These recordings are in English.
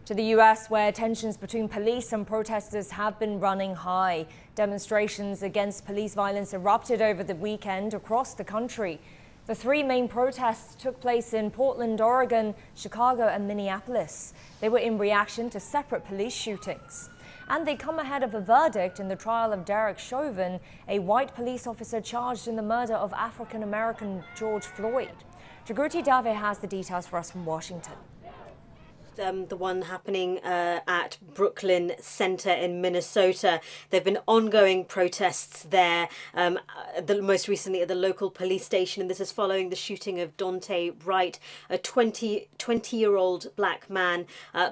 To the US, where tensions between police and protesters have been running high. Demonstrations against police violence erupted over the weekend across the country. The three main protests took place in Portland, Oregon, Chicago and Minneapolis. They were in reaction to separate police shootings. And they come ahead of a verdict in the trial of Derek Chauvin, a white police officer charged in the murder of African-American George Floyd. Jagruti Dave has the details for us from Washington. The one happening at Brooklyn Center in Minnesota. There have been ongoing protests there, most recently at the local police station, and this is following the shooting of Daunte Wright, a 20-year-old black man,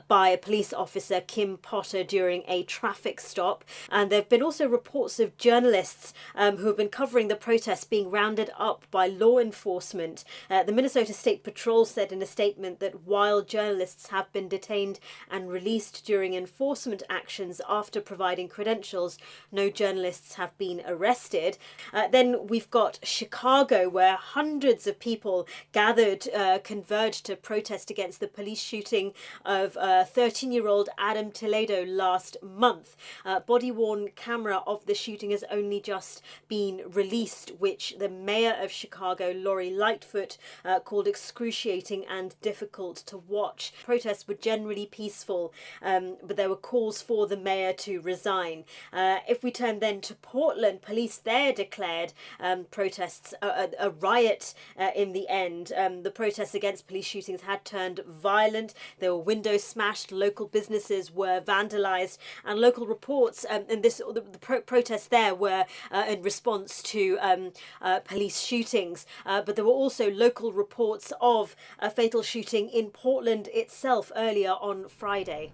by a police officer, Kim Potter, during a traffic stop. And there have been also reports of journalists who have been covering the protests being rounded up by law enforcement. The Minnesota State Patrol said in a statement that while journalists have been detained and released during enforcement actions after providing credentials, no journalists have been arrested. Then we've got Chicago, where hundreds of people gathered, converged to protest against the police shooting of 13-year-old Adam Toledo last month. Body-worn camera of the shooting has only just been released, which the mayor of Chicago, Lori Lightfoot, called excruciating and difficult to watch. Protests were generally peaceful, but there were calls for the mayor to resign. If we turn then to Portland, police there declared protests a riot in the end. The protests against police shootings had turned violent. There were windows smashed, local businesses were vandalized, and local reports, and the protests there were in response to police shootings. But there were also local reports of a fatal shooting in Portland itself earlier on Friday.